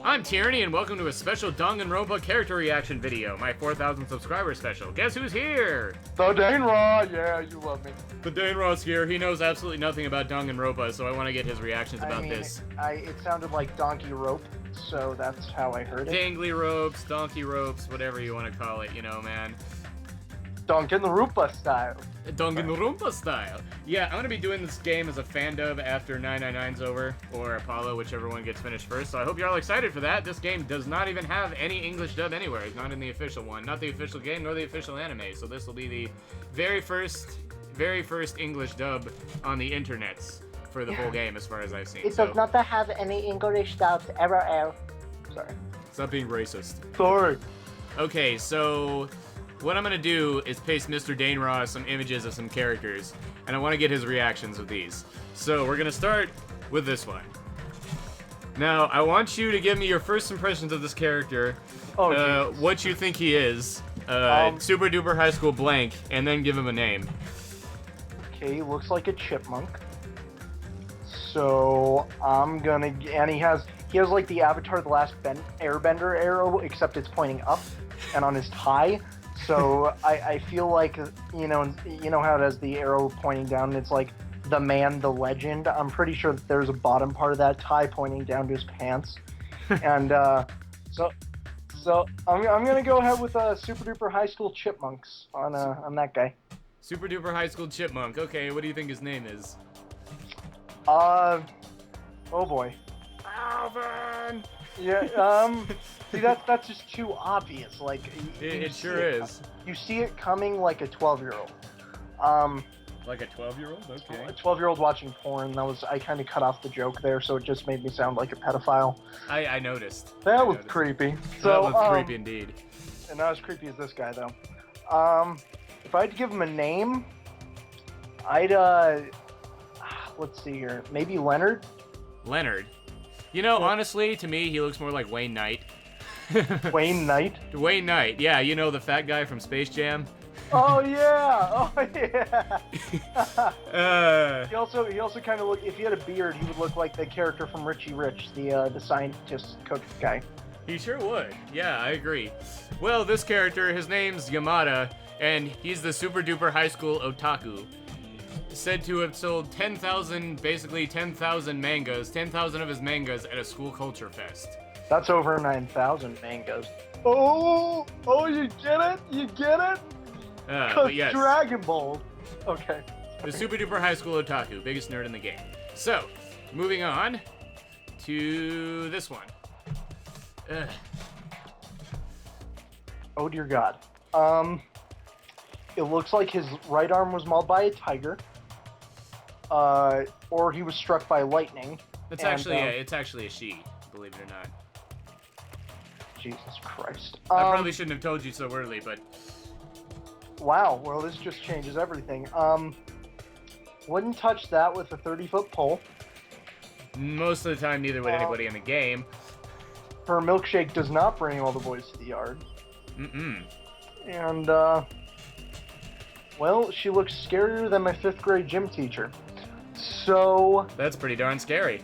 I'm Tyranny, and welcome to a special Dangan Ronpa character reaction video, my 4,000 subscriber special. Guess who's here? TheDaneRaw, yeah, you love me. TheDaneRaw's here. He knows absolutely nothing about Dangan Ronpa, so I want to get his reactions about this. It sounded like donkey rope, so that's how I heard it. Dangly ropes, donkey ropes, whatever you want to call it, you know, man. Dangan Ronpa style. Dangan Ronpa style. Yeah, I'm going to be doing this game as a fan dub after 999's over, or Apollo, whichever one gets finished first, so I hope you're all excited for that. This game does not even have any English dub anywhere. It's not in the official one. Not the official game, nor the official anime, so this will be the very first English dub on the internets for the whole game, as far as I've seen. It does not have any English dubs ever. Sorry. Stop being racist. Sorry. Okay, so what I'm going to do is paste Mr. TheDaneRaw some images of some characters, and I want to get his reactions of these. So we're going to start with this one. Now, I want you to give me your first impressions of this character, what you think he is, super duper high school blank, and then give him a name. Okay, he looks like a chipmunk. So I'm gonna, and he has like the Avatar: The Last Airbender arrow, except it's pointing up, and on his tie. So I feel like, you know how it has the arrow pointing down, and it's like the man, the legend. I'm pretty sure that there's a bottom part of that tie pointing down to his pants. And so I'm gonna go ahead with super duper high school chipmunks on that guy. Super duper high school chipmunk. Okay, what do you think his name is? Oh boy. Alvin! Yeah, see, that's just too obvious. Like, it sure is. You see it coming like a 12-year-old. Like a 12-year-old? Okay. A 12-year-old watching porn. I kind of cut off the joke there, so it just made me sound like a pedophile. I noticed. That was creepy. So, that was creepy indeed. And not as creepy as this guy, though. If I had to give him a name, I'd, let's see here. Maybe Leonard? Leonard. You know, honestly, to me, he looks more like Wayne Knight. Wayne Knight? Wayne Knight, yeah, you know, the fat guy from Space Jam? Oh, yeah! Oh, yeah! He also kind of look, if he had a beard, he would look like the character from Richie Rich, the scientist cook guy. He sure would. Yeah, I agree. Well, this character, his name's Yamada, and he's the super duper high school otaku. Said to have sold 10,000 mangas, 10,000 of his mangas at a school culture fest. That's over 9,000 mangas. Oh, you get it? You get it? But yes. Dragon Ball. Okay. The super duper high school otaku, biggest nerd in the game. So, moving on to this one. Oh dear God. It looks like his right arm was mauled by a tiger. Or he was struck by lightning. It's actually a she, believe it or not. Jesus Christ. I probably shouldn't have told you so early, but wow, well, this just changes everything. Wouldn't touch that with a 30-foot pole. Most of the time, neither would anybody in the game. Her milkshake does not bring all the boys to the yard. And, well, she looks scarier than my 5th grade gym teacher. So that's pretty darn scary.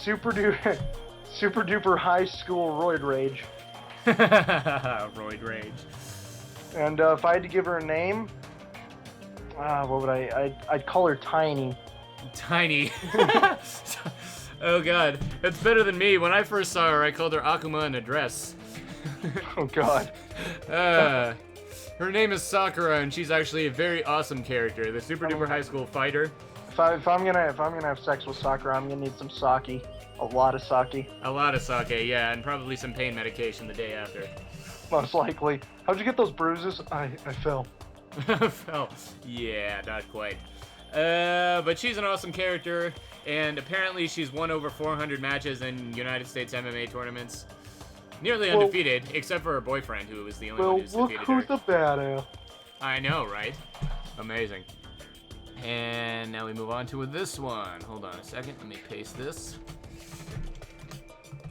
Super duper high school roid rage. Roid rage. And if I had to give her a name, what would I'd call her Tiny. Tiny. Oh God, that's better than me. When I first saw her, I called her Akuma in a dress. Oh God. Her name is Sakura, and she's actually a very awesome character. The super duper high school fighter. If I'm gonna have sex with Sakura, I'm gonna need some sake. A lot of sake. A lot of sake, yeah, and probably some pain medication the day after. Most likely. How'd you get those bruises? I fell. Fell. Yeah, not quite. But she's an awesome character, and apparently she's won over 400 matches in United States MMA tournaments. Nearly undefeated, except for her boyfriend, who was the only one who's defeated her. Look who's the badass. I know, right? Amazing. And now we move on to this one. Hold on a second. Let me paste this.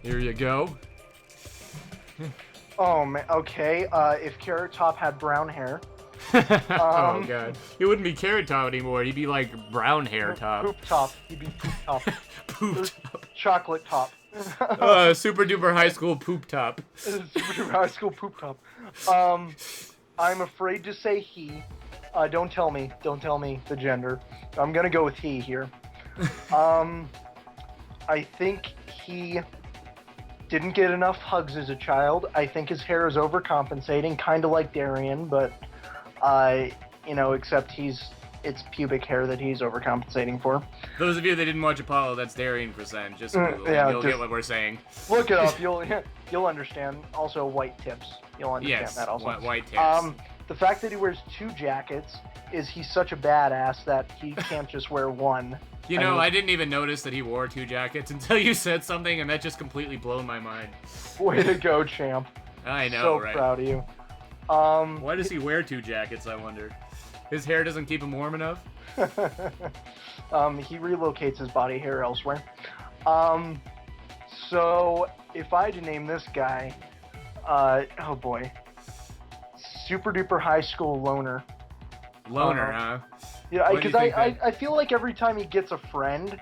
Here you go. Oh, man. Okay. If Carrot Top had brown hair. Oh, God. He wouldn't be Carrot Top anymore. He'd be like Brown Hair Top. Poop Top. He'd be Poop Top. Poop Top. Chocolate Top. Super duper high school poop top. Super duper high school poop top. I'm afraid to say he. Don't tell me the gender. I'm gonna go with he here. I think he didn't get enough hugs as a child. I think his hair is overcompensating, kind of like Darian, but except it's pubic hair that he's overcompensating for. Those of you that didn't watch Apollo, that's Darian Percent. Just Google it. You'll get what we're saying. Look it up. You'll understand. Also, white tips. You'll understand that also. White tips. The fact that he wears 2 jackets is he's such a badass that he can't just wear one. I didn't even notice that he wore 2 jackets until you said something, and that just completely blew my mind. Way to go, champ. I know, right? So proud of you. Why does he wear 2 jackets, I wonder? His hair doesn't keep him warm enough? He relocates his body hair elsewhere. So, if I had to name this guy, oh boy. Super duper high school loner. Loner, huh? Yeah, because I feel like every time he gets a friend,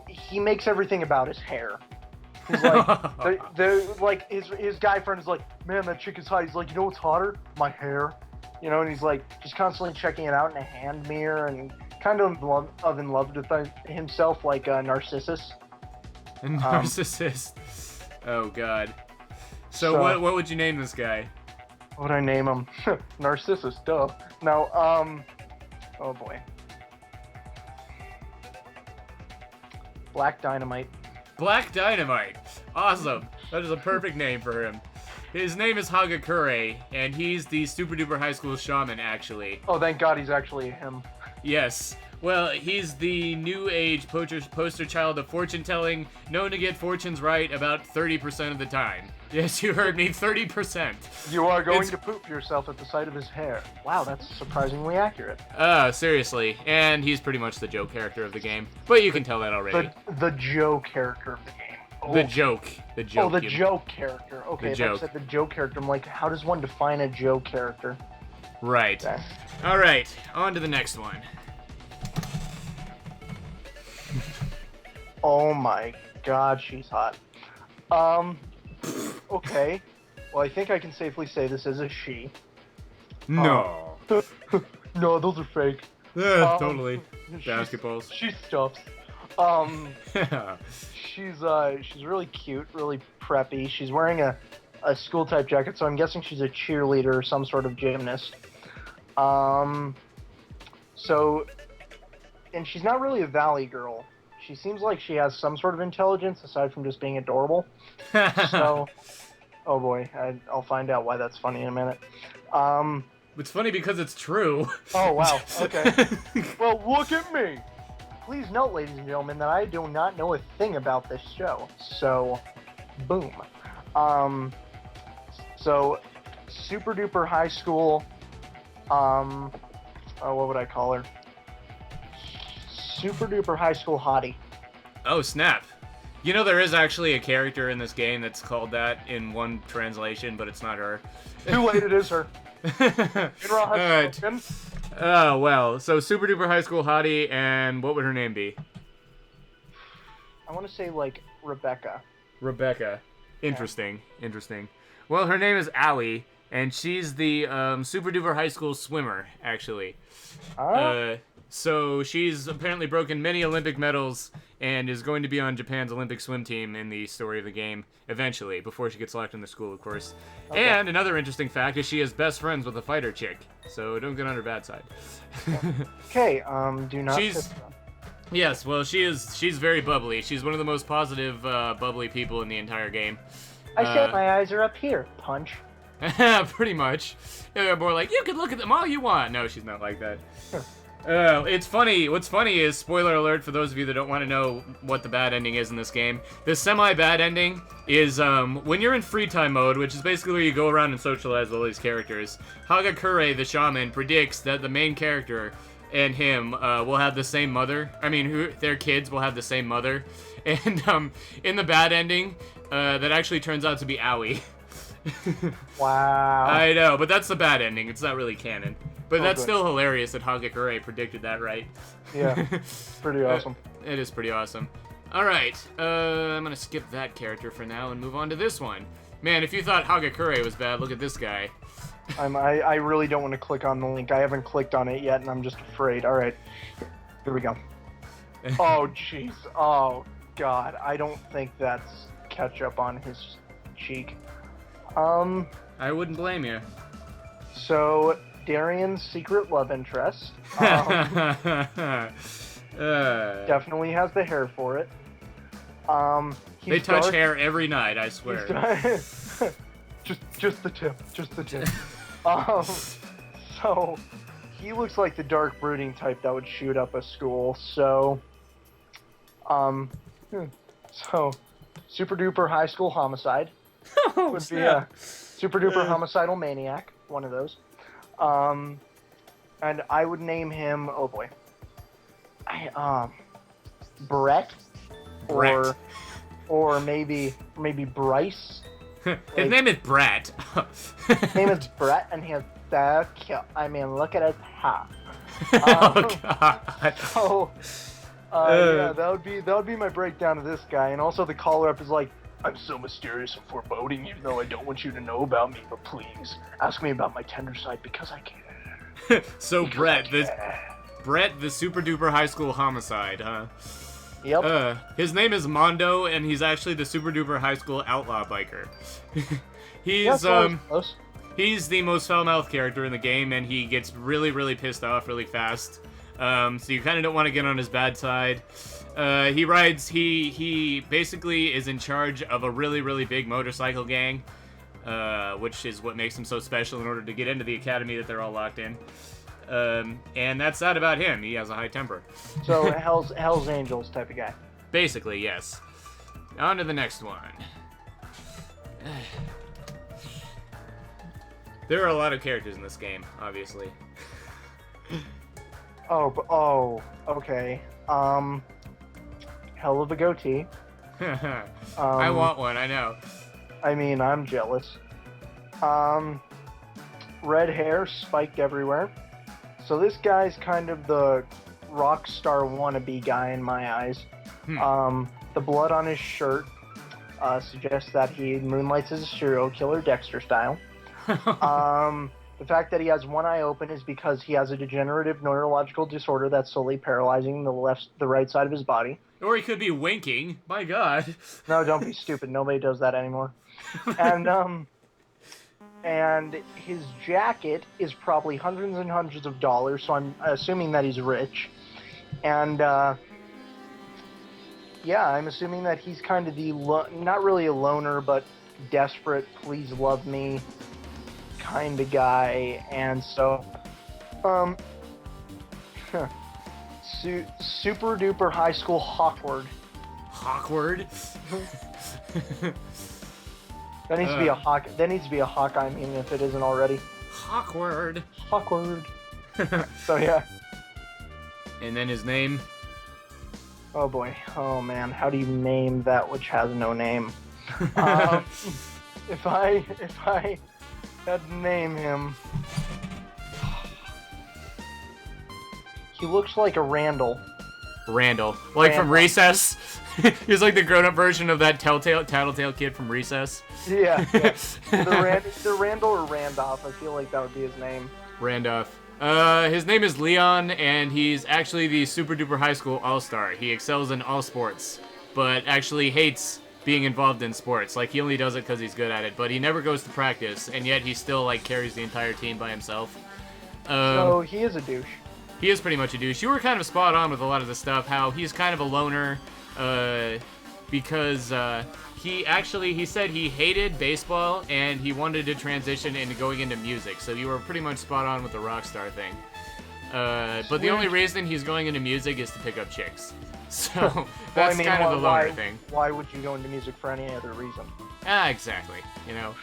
he makes everything about his hair. He's like, his guy friend is like, man, that chick is hot. He's like, you know what's hotter? My hair. And he's like, just constantly checking it out in a hand mirror and kind of in love with himself, like Narcissus. Narcissus. Oh, God. So what would you name this guy? What would I name him? Narcissus, duh. No, oh boy. Black Dynamite. Black Dynamite. Awesome. That is a perfect name for him. His name is Hagakure, and he's the super duper high school shaman, actually. Oh, thank God he's actually him. Yes. Well, he's the new age poster child of fortune telling, known to get fortunes right about 30% of the time. Yes, you heard me, 30%. You are going to poop yourself at the sight of his hair. Wow, that's surprisingly accurate. Seriously. And he's pretty much the joke character of the game. But you can tell that already. The joke character of the game. Oh. The joke. Oh, the joke character. Okay, the joke. I said the joke character. I'm like, how does one define a joke character? Right. Okay. All right, on to the next one. Oh my God, she's hot. Okay. Well, I think I can safely say this is a she. No. No, those are fake. Yeah, totally. Basketballs. She stuffs. She's really cute, really preppy. She's wearing a school type jacket, so I'm guessing she's a cheerleader or some sort of gymnast. And she's not really a valley girl. She seems like she has some sort of intelligence aside from just being adorable. So, oh boy, I'll find out why that's funny in a minute. It's funny because it's true. Oh wow, okay. Well, look at me. Please note, ladies and gentlemen, that I do not know a thing about this show. So, boom. So, super duper high school, what would I call her? Super duper high school hottie. Oh, snap. There is actually a character in this game that's called that in one translation, but it's not her. Too late, it is her. Alright. Oh, well. So, super duper high school hottie, and what would her name be? I want to say, like, Rebecca. Rebecca. Interesting. Yeah. Interesting. Well, her name is Allie, and she's the super duper high school swimmer, actually. So she's apparently broken many Olympic medals and is going to be on Japan's Olympic swim team in the story of the game eventually, before she gets locked in the school, of course. Okay. And another interesting fact is she is best friends with a fighter chick, so don't get on her bad side. Okay, do not... Yes, well, she's very bubbly. She's one of the most positive, bubbly people in the entire game. I said my eyes are up here. Punch. Pretty much. They're more like, you can look at them all you want. No, she's not like that. It's funny. What's funny is, spoiler alert for those of you that don't want to know what the bad ending is in this game. The semi-bad ending is when you're in free time mode, which is basically where you go around and socialize with all these characters. Hagakure, the shaman, predicts that the main character and him will have the same mother. I mean, their kids will have the same mother. And in the bad ending, that actually turns out to be Aoi. Wow. I know, but that's the bad ending. It's not really canon. But that's still hilarious that Hagakure predicted that right. Yeah, pretty awesome. It is pretty awesome. Alright, I'm gonna skip that character for now and move on to this one. Man, if you thought Hagakure was bad, look at this guy. I really don't want to click on the link. I haven't clicked on it yet, and I'm just afraid. All right, here we go. Oh, jeez. Oh, God. I don't think that's ketchup on his cheek. I wouldn't blame you. So, Darian's secret love interest. Definitely has the hair for it. They touch hair every night, I swear. just the tip. Just the tip. So, he looks like the dark brooding type that would shoot up a school. So, super duper high school homicide. Would be a super duper homicidal maniac, one of those. And I would name him, oh boy, Brett, or maybe Bryce. His name is Brett. His name is Brett, and he has the cute. I mean, look at his hat. Oh God. So, yeah, that would be my breakdown of this guy, and also the caller up is like, I'm so mysterious and foreboding, even though I don't want you to know about me, but please, ask me about my tender side because I care. So Brett, the super duper high school homicide, huh? Yep. His name is Mondo, and he's actually the super duper high school outlaw biker. He's the most foul-mouthed character in the game, and he gets really, really pissed off really fast. So you kind of don't want to get on his bad side. He basically is in charge of a really, really big motorcycle gang, which is what makes him so special in order to get into the academy that they're all locked in. And that's that about him. He has a high temper. So Hell's Angels type of guy. Basically, yes. On to the next one. There are a lot of characters in this game, obviously. Okay. Hell of a goatee. I want one, I know. I mean, I'm jealous. Red hair spiked everywhere. So this guy's kind of the rock star wannabe guy in my eyes. The blood on his shirt suggests that he moonlights as a serial killer, Dexter style. The fact that he has one eye open is because he has a degenerative neurological disorder that's slowly paralyzing the right side of his body. Or he could be winking. My God. No, don't be stupid. Nobody does that anymore. And his jacket is probably hundreds and hundreds of dollars, so I'm assuming that he's rich. And, yeah, I'm assuming that he's kind of the, not really a loner, but desperate, please love me kind of guy. And so, super duper high school Hawkward. Hawkward? That needs to be a hawk. That needs to be a Hawkeye meme if it isn't already. Hawkward. Hawkward. So yeah. And then his name. Oh boy. Oh man. How do you name that which has no name? If I had to name him, he looks like a Randall. Randall, like from Recess. He's like the grown-up version of that tattletale kid from Recess. Yeah. The Randall or Randolph. I feel like that would be his name. Randolph. His name is Leon, and he's actually the super duper high school all-star. He excels in all sports, but actually hates being involved in sports. Like, he only does it because he's good at it, but he never goes to practice, and yet he still, like, carries the entire team by himself. So he is a douche. He is pretty much a douche. You were kind of spot on with a lot of the stuff, how he's kind of a loner, because he said he hated baseball and he wanted to transition into going into music. So you were pretty much spot on with the rock star thing. But the only reason he's going into music is to pick up chicks. So that's kind of the loner thing. Why would you go into music for any other reason? Exactly. You know.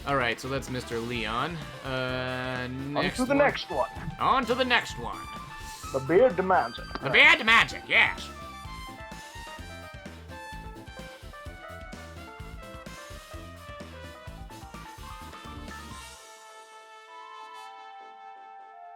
All right, so that's Mr. Leon. On to the next one. On to the next one. The beard demands it. The beard demands it, yes.